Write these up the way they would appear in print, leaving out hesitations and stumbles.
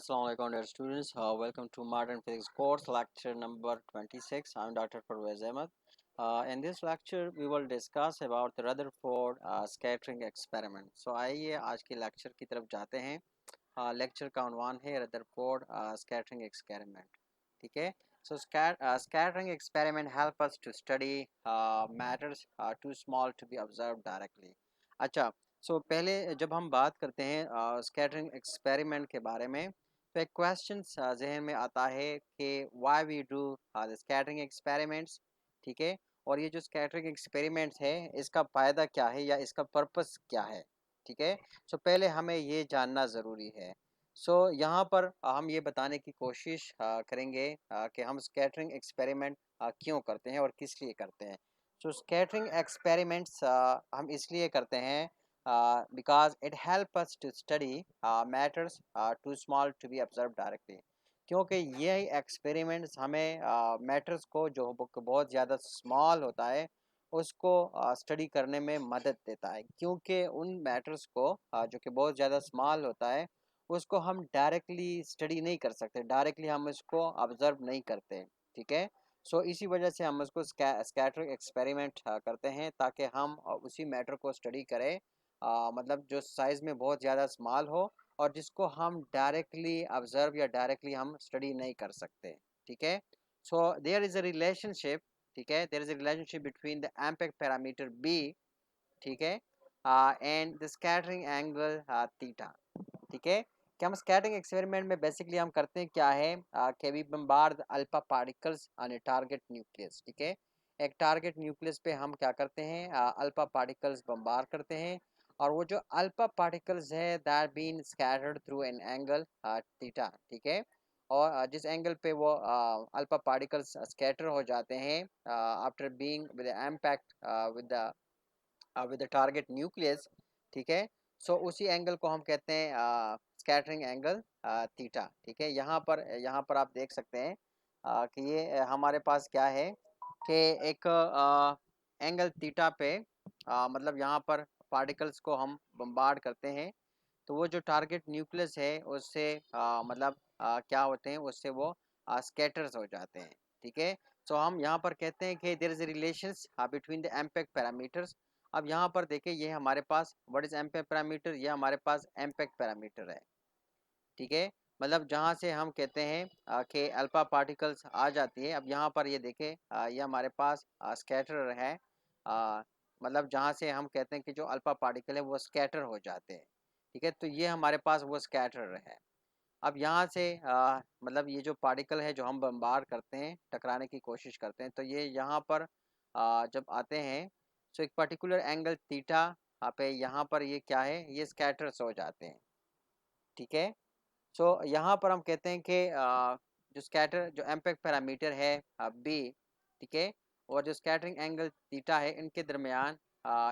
Assalamu alaikum dear students. Welcome to Modern Physics course lecture number 26. I'm Dr. Parvez Ahmed. In this lecture we will discuss about the Rutherford scattering experiment. So आइए आज के lecture की तरफ जाते हैं. Lecture का उन्वान है Rutherford scattering experiment. ठीक है. So scattering experiment help us to study matters too small to be observed directly. अच्छा, पहले जब हम बात करते हैं स्कैटरिंग एक्सपेरिमेंट के बारे में, तो एक क्वेश्चन जहन में आता है कि why we do the scattering experiments. ठीक है. और ये जो स्कैटरिंग एक्सपेरिमेंट्स है, इसका फ़ायदा क्या है या इसका पर्पस क्या है. ठीक है. पहले हमें ये जानना ज़रूरी है. यहाँ पर हम ये बताने की कोशिश करेंगे कि हम स्कैटरिंग एक्सपेरिमेंट क्यों करते हैं और किस लिए करते हैं. स्कैटरिंग एक्सपेरिमेंट्स हम इसलिए करते हैं because it help us to study matters too small to be observed directly. क्योंकि ये एक्सपेरिमेंट्स हमें मैटर्स को जो बहुत ज़्यादा स्मॉल होता है उसको स्टडी करने में मदद देता है. क्योंकि उन मैटर्स को जो कि बहुत ज़्यादा स्मॉल होता है उसको हम डायरेक्टली स्टडी नहीं कर सकते, डायरेक्टली हम इसको ऑब्जर्व नहीं करते. ठीक है. इसी वजह से हम उसको स्कैटरिंग एक्सपेरिमेंट करते हैं ताकि हम उसी मैटर को स्टडी करें, मतलब जो साइज़ में बहुत ज़्यादा स्मॉल हो और जिसको हम डायरेक्टली ऑब्जर्व या डायरेक्टली हम स्टडी नहीं कर सकते. ठीक है. There is a relationship. ठीक है. There is a relationship between the impact parameter b. ठीक है. And the scattering angle theta. ठीक है. कि हम स्कैटरिंग एक्सपेरिमेंट में बेसिकली हम करते हैं क्या है कि we bombard alpha particles on a target nucleus. ठीक है. एक टारगेट न्यूक्लियस पे हम क्या करते हैं, अल्फा पार्टिकल्स बम्बार्ड करते हैं और वो जो अल्फा पार्टिकल्स है that been scattered through an angle theta. ठीक है. और जिस एंगल पे वो अल्फा पार्टिकल्स स्कैटर हो जाते हैं after being with impact with the target nucleus. ठीक है. उसी एंगल को हम कहते हैं स्कैटरिंग एंगल थीटा. ठीक है. यहाँ पर आप देख सकते हैं कि ये हमारे पास क्या है कि एक एंगल थीटा पे मतलब यहाँ पर पार्टिकल्स को हम बम्बार्ड करते हैं तो वो जो टारगेट न्यूक्लियस है उससे मतलब क्या होते हैं, उससे वो स्कैटर्स हो जाते हैं. ठीक है. हम यहाँ पर कहते हैं कि there is a relations between the impact parameters. अब यहाँ पर देखें, ये हमारे पास व्हाट इज एम्पेक्ट पैरामीटर, ये हमारे पास एम्पेक्ट पैरामीटर है. ठीक है. मतलब जहाँ से हम कहते हैं कि अल्फा पार्टिकल्स आ जाती है. अब यहाँ पर ये देखें, ये हमारे पास स्कैटर है. अ, मतलब जहाँ से हम कहते हैं कि जो अल्फा पार्टिकल है वो स्कैटर हो जाते हैं. ठीक है. ये हमारे पास वो स्कैटर है. अब यहाँ से मतलब ये जो पार्टिकल है जो हम बम्बार्ड करते हैं, टकराने की कोशिश करते हैं, तो ये यहाँ पर जब आते हैं एक पर्टिकुलर एंगल थीटा पे यहाँ पर ये क्या है, ये स्कैटर्स हो जाते हैं. ठीक है. यहाँ पर हम कहते हैं कि जो स्कैटर जो एम्पेक्ट पैरामीटर है बी. ठीक है. और जो स्कैटरिंग एंगल थीटा है इनके दरमियान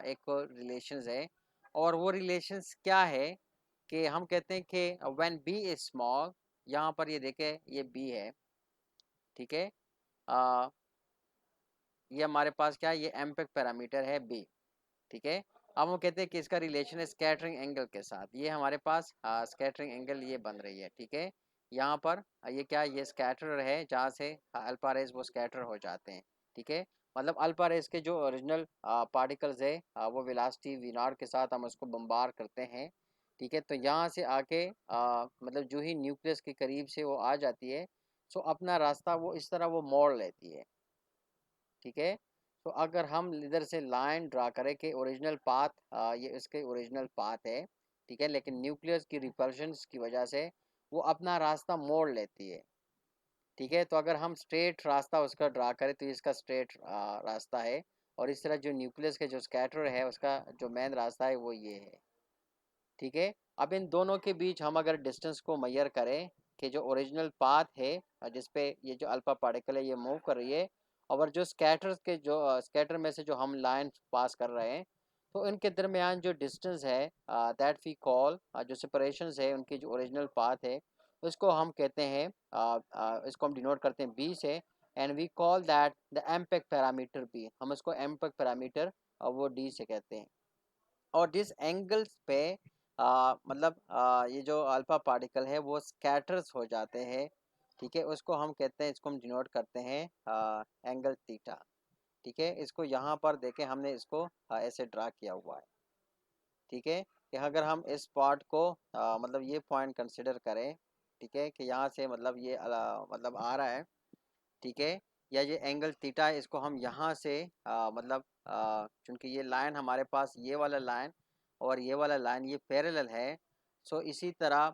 एक रिलेशंस है. और वो रिलेशंस क्या है कि हम कहते हैं कि व्हेन बी इज स्मॉल, यहाँ पर ये देखें ये बी है. ठीक है. अ, ये हमारे पास क्या है, ये एम्पेक्ट पैरामीटर है बी. ठीक है. अब हम कहते हैं कि इसका रिलेशन है स्कैटरिंग एंगल के साथ. ये हमारे पास स्कैटरिंग एंगल ये बन रही है. ठीक है. यहाँ पर ये क्या, ये स्कैटर है जहाँ से अल्फा रेज वो स्कैटर हो जाते हैं. ठीक है. मतलब अल्फा रेज के जो ओरिजिनल पार्टिकल्स है वो वेलोसिटी वी नॉट के साथ हम उसको बम्बार करते हैं. ठीक है. तो यहाँ से आके मतलब जो ही न्यूक्लियस के करीब से वो आ जाती है, अपना रास्ता वो इस तरह वो मोड़ लेती है. ठीक है. अगर हम इधर से लाइन ड्रा करें कि ओरिजिनल पाथ, ये इसके ओरिजिनल पाथ है. ठीक है. लेकिन न्यूक्लियस की रिपल्शंस की वजह से वो अपना रास्ता मोड़ लेती है. ठीक है. तो अगर हम स्ट्रेट रास्ता उसका ड्रा करें तो इसका स्ट्रेट रास्ता है. और इस तरह जो न्यूक्लियस के जो स्कैटर है उसका जो मेन रास्ता है वो ये है. ठीक है. अब इन दोनों के बीच हम अगर डिस्टेंस को मेजर करें कि जो ओरिजिनल पाथ है जिस पे ये जो अल्फा पार्टिकल है ये मूव कर रही है, और जो स्कैटर्स के जो स्कैटर में से जो हम लाइन पास कर रहे हैं, तो इनके दरमियान जो डिस्टेंस है दैट वी कॉल, जो सेपरेशंस है उनकी जो ओरिजिनल पाथ है उसको हम कहते हैं इसको हम डिनोट करते हैं बी से. And we call that the impact parameter B. हम इसको एम्पेक्ट पैरामीटर वो डी से कहते हैं. और जिस एंगल्स पे मतलब ये जो अल्फा पार्टिकल है वो स्कैटर्स हो जाते हैं, ठीक है। उसको हम कहते हैं, इसको हम डिनोट करते हैं एंगल थीटा, ठीक है। इसको यहाँ पर देखें, हमने इसको ऐसे ड्रा किया हुआ है, ठीक है। कि अगर हम इस पॉइंट को मतलब ये पॉइंट कंसिडर करें, ठीक है, कि यहाँ से मतलब ये मतलब आ रहा है, ठीक है, या ये एंगल थीटा है, इसको हम यहाँ से मतलब चूंकि ये लाइन हमारे पास, ये वाला लाइन और ये वाला लाइन ये पैरेलल है, सो इसी तरह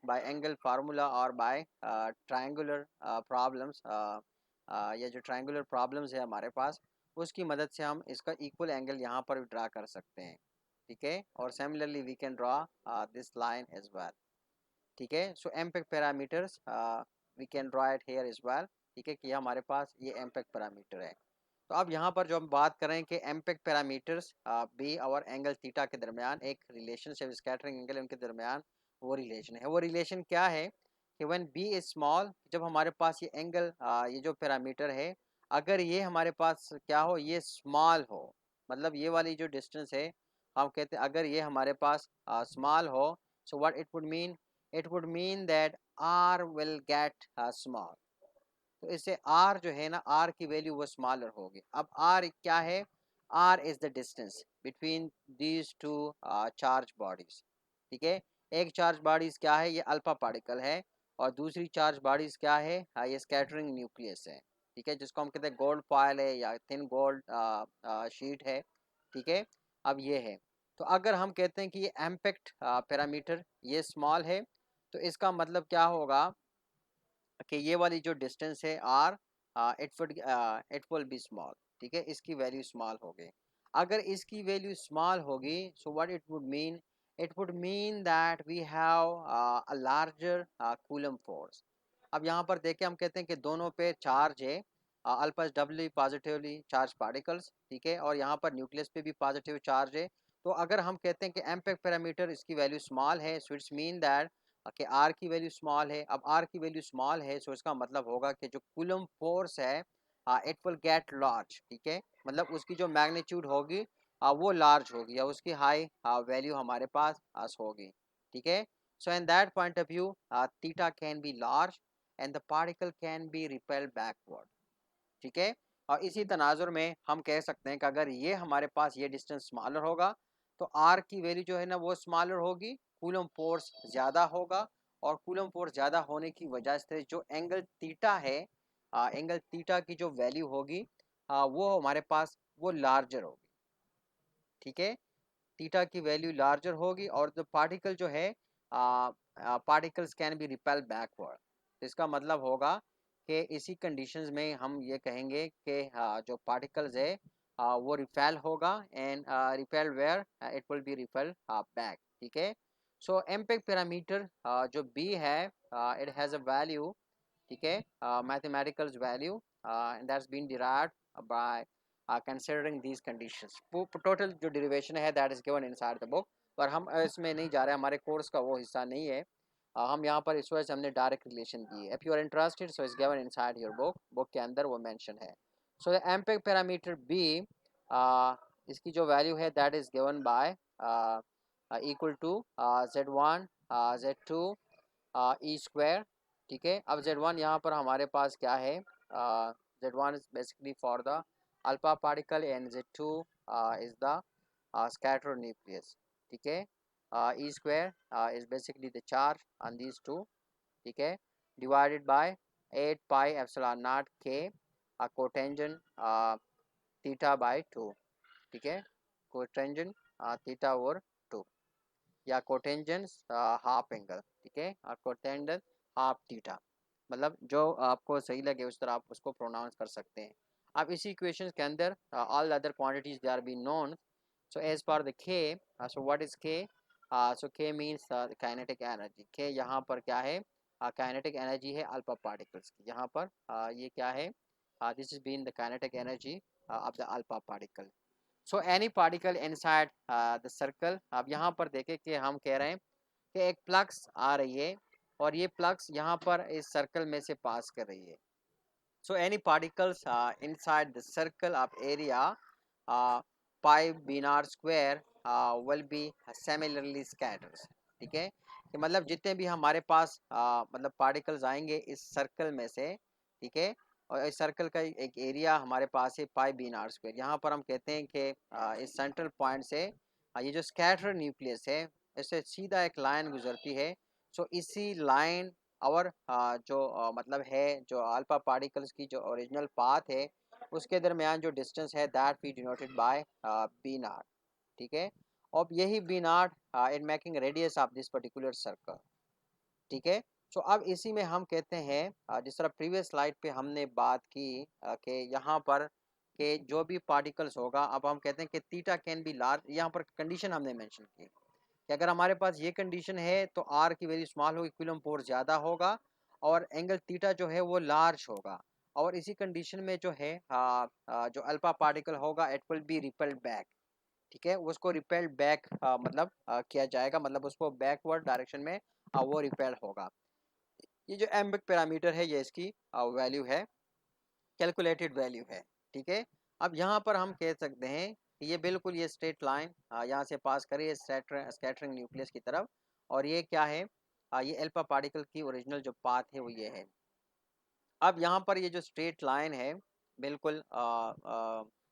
बाय एंगल फार्मूला और बाय ट्रायंगुलर प्रॉब्लम्स, या जो ट्रायंगुलर प्रॉब्लम्स है हमारे पास, उसकी मदद से हम इसका इक्वल एंगल यहाँ पर ड्रा कर सकते हैं, ठीक है। और similarly we can draw this line as well, ठीक है। So impact parameters we can draw it here as well, ठीक है, कि ये हमारे पास ये एम्पेक पैरामीटर है। तो अब यहाँ पर जो हम बात करें कि एम्पेक पैरामीटर्स बी और एंगल थीटा के दरमियान एक रिलेशनशिप, स्कैटरिंग एंगल उनके दरमियान वो रिलेशन है। वो रिलेशन क्या है कि व्हेन बी इज स्मॉल, जब हमारे पास ये एंगल ये जो पैरामीटर है, अगर ये हमारे पास क्या हो, ये स्मॉल हो, मतलब ये वाली जो डिस्टेंस है, हम कहते हैं अगर ये हमारे पास स्मॉल हो, so what it would mean, it would mean that R will get small. तो इससे आर जो है ना, आर की वैल्यू वो स्मॉलर होगी। अब आर क्या है, R is the distance between these two charge bodies, ठीक है। एक चार्ज बॉडीज क्या है, ये अल्फा पार्टिकल है, और दूसरी चार्ज बॉडीज क्या है, ये स्कैटरिंग न्यूक्लियस है, ठीक है, जिसको हम कहते हैं गोल्ड फॉयल है या थिन गोल्ड शीट है, ठीक है। अब ये है, तो अगर हम कहते हैं कि ये एम्पेक्ट पैरामीटर ये स्मॉल है, तो इसका मतलब क्या होगा कि ये वाली जो डिस्टेंस है R, it will be small, ठीक है, इसकी वैल्यू स्मॉल होगी। अगर इसकी वैल्यू स्मॉल होगी, so what it would mean, it would mean that we have a larger coulomb force. अब यहाँ पर देखें, हम कहते हैं कि दोनों पे चार्ज है, alpha W positively charge particles, ठीक है, और यहाँ पर न्यूक्लियस पे भी पॉजिटिव चार्ज है। तो अगर हम कहते हैं कि एम्पेक्ट पैरामीटर इसकी वैल्यू स्मॉल है, सो इट्स मीन दैट कि आर की वैल्यू स्मॉल है। अब आर की वैल्यू स्मॉल है, सो इसका मतलब होगा कि जो कूलम फोर्स है इट विल गेट लार्ज, ठीक है, मतलब उसकी जो मैग्नीट्यूड होगी वो लार्ज होगी, या उसकी हाई वैल्यू हमारे पास होगी, ठीक है। So in that point of view theta can be large and the particle can be repelled backward, ठीक है। और इसी तनाजुर में हम कह सकते हैं कि अगर ये हमारे पास ये डिस्टेंस स्मॉलर होगा, तो आर की वैल्यू जो है ना वो स्मॉलर होगी, कूलम फोर्स ज़्यादा होगा, और कूलम फोर्स ज़्यादा होने की वजह से जो एंगल थीटा है, एंगल थीटा की जो वैल्यू होगी वो हमारे पास वो लार्जर होगी, ठीक है। थीटा की वैल्यू लार्जर होगी, और द पार्टिकल जो है particles can be repel backward. तो इसका मतलब होगा कि इसी कंडीशंस में हम ये कहेंगे कि जो पार्टिकल्स है वो रिपेल होगा, and repel where it will be repel back, ठीक है। सो एम्पेक पैरामीटर जो बी है, इट हैज़ अ वैल्यू, ठीक है, mathematical value that's been derived by considering these conditions। Total जो डेरिवेशन है that is given inside the book, पर हम इसमें नहीं जा रहे, हमारे कोर्स का वो हिस्सा नहीं है। हम यहाँ पर इस वजह से हमने डायरेक्ट रिलेशन दी है। If you are interested, so is given inside your book, book के अंदर वो मेंशन है। So the impact parameter B, इसकी जो वैल्यू है that is given by equal to z1 z2 e square, ठीक है। अब z1 यहाँ पर हमारे पास क्या है, z1 is basically for the alpha particle and z2 is the scatter nucleus, ठीक है। e square is basically the charge on these two, ठीक है, divided by 8 pi epsilon naught k cotangent theta by 2, ठीक है, cotangent theta over 2, या cotangent half angle, ठीक है, और कोटेंजेंट हाफ थीटा, मतलब जो आपको सही लगे उस तरह आप उसको प्रोनाउंस कर सकते हैं। अब इसी इक्वेशन के अंदर all other quantities they are been known. So as per the K, so what is के, सो के मींस काइनेटिक एनर्जी। के यहाँ पर क्या है, काइनेटिक एनर्जी है अल्फा पार्टिकल्स की। यहाँ पर ये क्या है, this is been the kinetic energy of the alpha particle. So any particle inside the circle. अब यहाँ पर देखें कि हम कह रहे हैं कि एक प्लक्स आ रही है, और ये प्लक्स यहाँ पर इस सर्कल में से पास कर रही है। So any particles inside the circle of area pi b naught square will be similarly scatters. ठीक है, कि मतलब जितने भी हमारे पास मतलब पार्टिकल्स आएंगे इस सर्कल में से, ठीक है, और इस सर्कल का एक एरिया हमारे पास है पाई बीनार स्क्वायर। यहाँ पर हम कहते हैं कि इस सेंट्रल पॉइंट से ये जो स्कैटर न्यूक्लियस है इससे सीधा एक लाइन गुजरती है। सो इसी लाइन और जो मतलब है जो अल्फा पार्टिकल्स की जो ओरिजिनल पाथ है उसके दरमियान जो डिस्टेंस है that we denoted by B nought. ठीक है, अब यही B nought in making radius of this particular circle. ठीक है, तो अब इसी में हम कहते हैं जिस तरह प्रीवियस स्लाइड पे हमने बात की कि यहाँ पर के जो भी पार्टिकल्स होगा, अब हम कहते हैं कि थीटा कैन बी लार्ज। यहाँ पर कंडीशन हमने मेंशन की कि अगर हमारे पास ये कंडीशन है तो आर की वैल्यू स्मॉल होगी, कूलम फोर्स ज़्यादा होगा और एंगल थीटा जो है वो लार्ज होगा। और इसी कंडीशन में जो है जो अल्फा पार्टिकल होगा it will B repelled back. ठीक है, उसको रिपेल्ड बैक मतलब किया जाएगा, मतलब उसको बैकवर्ड डायरेक्शन में वो रिपेल होगा। ये जो एम्बिक पैरामीटर है ये इसकी वैल्यू है, कैलकुलेटेड वैल्यू है। ठीक है, अब यहाँ पर हम कह सकते हैं कि ये बिल्कुल ये स्ट्रेट लाइन यहाँ से पास करे स्कैटरिंग न्यूक्लियस की तरफ, और ये क्या है ये अल्फा पार्टिकल की ओरिजिनल जो पाथ है वो ये है। अब यहाँ पर ये जो स्ट्रेट लाइन है बिल्कुल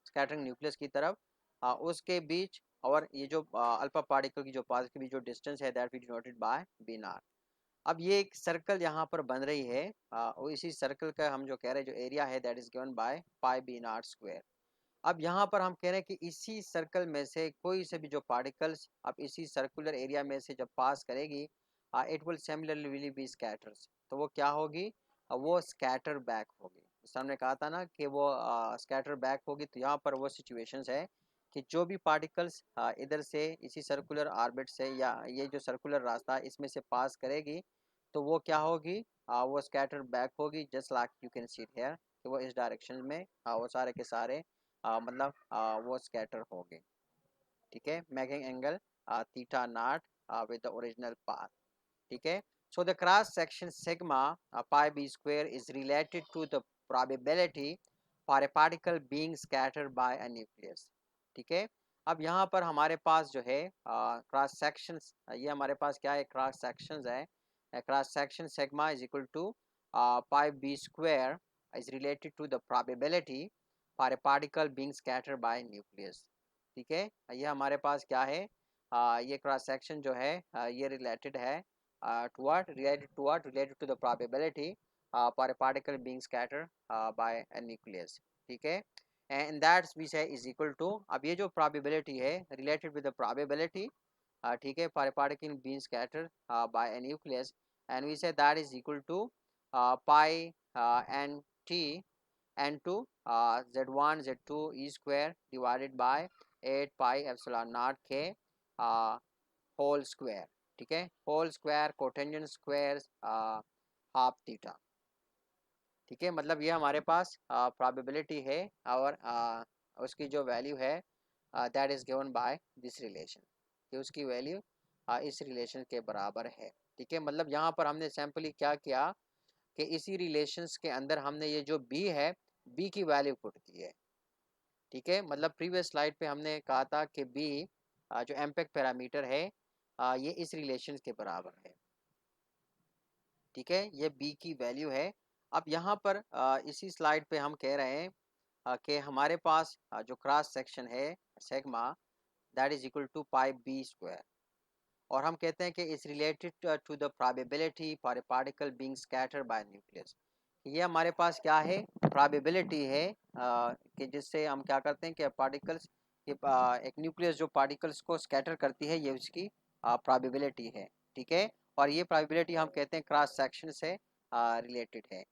स्कैटरिंग न्यूक्लियस की तरफ उसके बीच और ये जो अल्फा पार्टिकल की जो पाथ के बीच जो डिस्टेंस है that we denoted by B nought. अब ये एक सर्कल यहाँ पर बन रही है और इसी सर्कल का हम जो कह रहे हैं जो एरिया है that is given by pi B nought square. अब यहाँ पर हम कह रहे हैं कि इसी सर्कल में से कोई से भी जो पार्टिकल्स अब इसी सर्कुलर एरिया में से जब पास करेगी it will similarly be scatters. तो वो क्या होगी वो स्कैटर बैक होगी। जैसे हमने कहा था ना कि वो स्कैटर बैक होगी, तो यहाँ पर वो सिचुएशंस है कि जो भी पार्टिकल्स इधर से इसी सर्कुलर ऑर्बिट से या ये जो सर्कुलर रास्ता है इसमें से पास करेगी तो वो क्या होगी वो स्कैटर बैक होगी, just like you can see here कि वो इस डायरेक्शन में वो सारे के सारे मतलब वो स्कैटर हो गए। ठीक है, making angle theta nought with the original path. ठीक है, so the cross section sigma pi B square is related to the probability for a particle being scattered by a nucleus. ठीक है, अब यहाँ पर हमारे पास जो है क्रॉस सेक्शंस, ये हमारे पास क्या है क्रॉस सेक्शंस है। Cross section sigma is equal to pi B square is related to the probability for a particle being scattered by nucleus। ठीक है, ये हमारे पास क्या है ये क्रॉस सेक्शन जो है ये रिलेटेड है to what related to the probability for a particle being scattered by a nucleus। ठीक है, and that we say is equal to, अब ये जो probability है related with the probability ठीक है for a particle being scattered by a nucleus, and we say that is equal to pi n t n2 z1 z2 e square divided by 8 pi epsilon naught k whole square. ठीक है, whole square cotangent square half theta. ठीक है, मतलब ये हमारे पास probability है और उसकी जो वैल्यू है that is given by this relation, कि उसकी वैल्यू इस रिलेशन के बराबर है। ठीक है, मतलब यहाँ पर हमने सिंपली क्या किया कि इसी रिलेशंस के अंदर हमने ये जो बी है बी की वैल्यू पुट की है। ठीक है, मतलब प्रीवियस स्लाइड पे हमने कहा था कि बी जो एम्पेक पैरामीटर है ये इस रिलेशन के बराबर है। ठीक है, ये बी की वैल्यू है। अब यहाँ पर इसी स्लाइड पे हम कह रहे हैं कि हमारे पास जो क्रॉस सेक्शन है sigma that is equal to pi B square, और हम कहते हैं कि is related to the probability for a particle being scattered by nucleus. ये हमारे पास क्या है प्रोबेबिलिटी है कि जिससे हम क्या करते हैं कि पार्टिकल्स एक न्यूक्लियस जो पार्टिकल्स को स्कैटर करती है ये उसकी प्रोबेबिलिटी है। ठीक है, और ये प्रोबेबिलिटी हम कहते हैं क्रॉस सेक्शन से रिलेटेड है।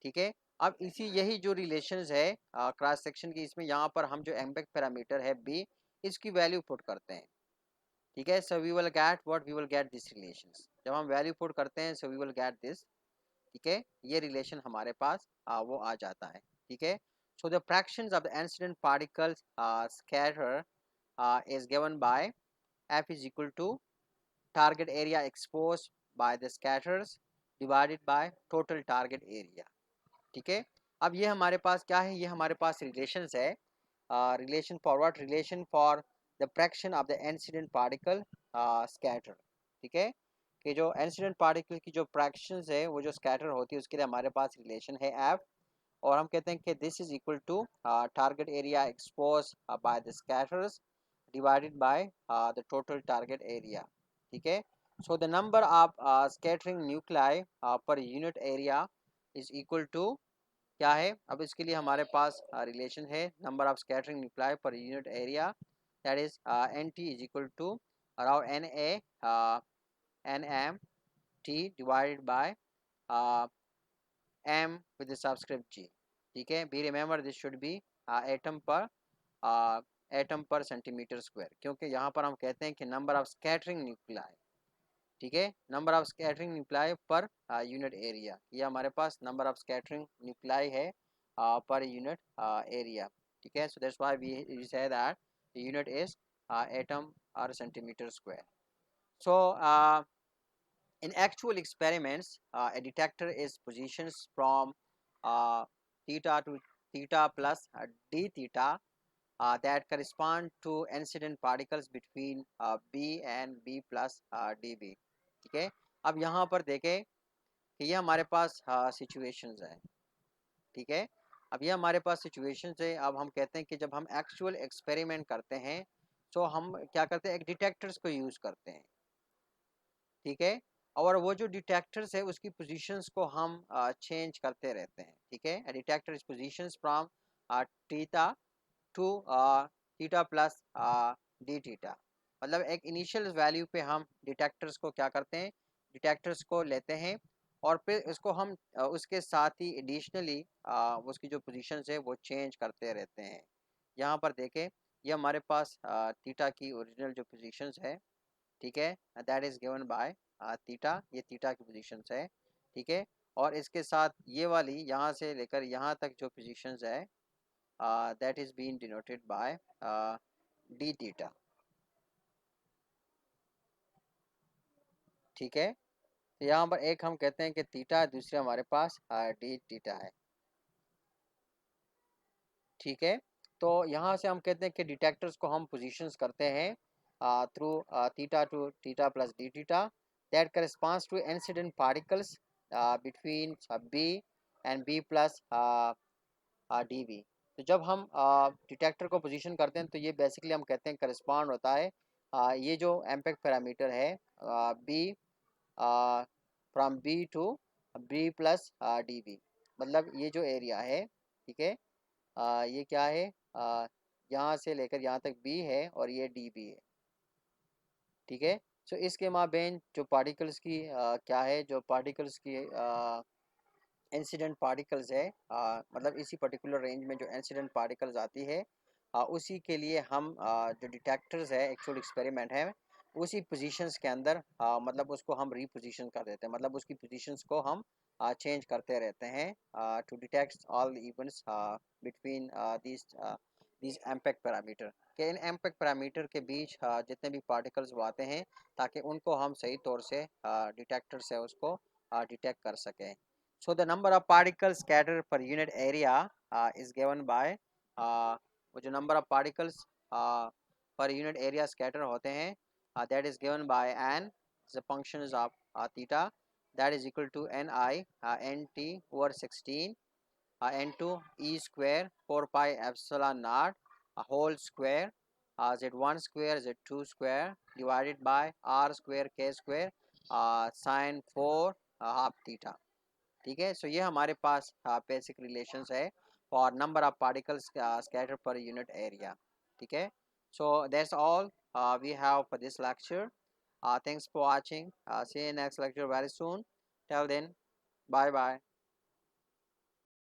ठीक है, अब इसी यही जो रिलेशंस है क्रॉस सेक्शन की, इसमें यहाँ पर हम जो एम्पेक्ट पैरामीटर है बी इसकी वैल्यू पुट करते हैं। ठीक है, so we will get what we will get this relations, जब हम वैल्यू पुट करते हैं so we will get this. ठीक है, ये रिलेशन हमारे पास वो आ जाता है। ठीक है, so the fractions of the incident particles scatter is given by f is equal to target area exposed by the scatters divided by total target area। ठीक है, अब ये हमारे पास क्या है, ये हमारे पास रिलेशंस है relation for what? Relation for the fraction of the incident particle scatter. ठीक है, कि जो इंसिडेंट पार्टिकल की जो फ्रैक्शंस है वो जो स्कैटर होती है उसके लिए हमारे पास रिलेशन है एफ, और हम कहते हैं कि this is equal to target area expose by the scatters divided by the total target area. ठीक है, so the number of scattering nuclei per unit area is equal to क्या है? अब इसके लिए हमारे पास रिलेशन है number of scattering nuclei per unit area, that is N T is equal to around N A N M T divided by M with the subscript जी. ठीक है, be remember this should be atom पर atom पर centimetre square, क्योंकि यहाँ पर हम कहते हैं कि नंबर ऑफ स्कैटरिंग न्यूक्लाई. ठीक है, number of scattering nuclei per unit area, ये हमारे पास नंबर ऑफ स्कैटरिंग न्यूक्लाई है पर यूनिट एरिया. ठीक है, so that's why we say that the unit is atom और centimetre square. So in actual experiments, a detector is positioned from uh, theta to theta plus d theta that correspond to incident particles between b and b plus db. ठीक है, अब यहाँ पर देखें कि ये हमारे पास सिचुएशंस है. ठीक है, अब ये हमारे पास सिचुएशंस है. अब हम कहते हैं कि जब हम एक्चुअल एक्सपेरिमेंट करते हैं तो हम क्या करते हैं? एक डिटेक्टर्स को यूज़ करते हैं. ठीक है, और वो जो डिटेक्टर्स है उसकी पोजीशंस को हम चेंज करते रहते हैं. ठीक है, detector is positions from theta to theta plus D theta. मतलब एक इनिशियल वैल्यू पे हम डिटेक्टर्स को क्या करते हैं? डिटेक्टर्स को लेते हैं और फिर इसको हम उसके साथ ही एडिशनली उसकी जो पोजीशंस है वो चेंज करते रहते हैं. यहाँ पर देखें, ये हमारे पास थीटा की ओरिजिनल जो पोजीशंस है. ठीक है, that is given by theta, ये थीटा की पोजीशंस है. ठीक है, और इसके साथ ये वाली यहाँ से लेकर यहाँ तक जो पोजीशंस है that is been denoted by D theta. ठीक है, तो यहाँ पर एक हम कहते हैं कि थीटा, दूसरे हमारे पास डी थीटा है. ठीक है, तो यहाँ से हम कहते हैं कि डिटेक्टर्स को हम पोजीशंस करते हैं through theta to theta plus D theta that corresponds to incident particles between B and B plus D B. तो जब हम डिटेक्टर को पोजीशन करते हैं तो ये बेसिकली हम कहते हैं करस्पॉन्ड होता है ये जो एम्पेक्ट पैरामीटर है B from B to B plus D B. मतलब ये जो एरिया है, ठीक है, ये क्या है? यहाँ से लेकर यहाँ तक बी है और ये डी बी है. ठीक है, सो इसके माबेन जो पार्टिकल्स की क्या है, जो पार्टिकल्स की इंसिडेंट पार्टिकल्स है मतलब इसी पर्टिकुलर रेंज में जो इंसिडेंट पार्टिकल्स आती है उसी के लिए हम जो डिटेक्टर्स है एक्चुअल एक्सपेरिमेंट है उसी पोजीशंस के अंदर मतलब उसको हम रीपोजीशन कर देते हैं. मतलब उसकी पोजीशंस को हम चेंज करते रहते हैं to detect all events between this impact parameter, के इन एम्पेक्ट पैरामीटर के बीच जितने भी पार्टिकल्स वो आते हैं ताकि उनको हम सही तौर से डिटेक्टर से उसको डिटेक्ट कर सकें. So the number of particles scattered per unit area is given by वो जो number of particles per unit area scatter होते हैं that is given by n, the functions of theta, that is equal to ni nt over 16 n2 e square 4 pi epsilon naught a whole square z1 square z2 square divided by r square k square sin 4 half theta. ठीक है, so ये हमारे पास basic relations है for number of particles scatter per unit area. ठीक है, so that's all we have for this lecture. Thanks for watching. See you next lecture very soon. Till then, bye bye.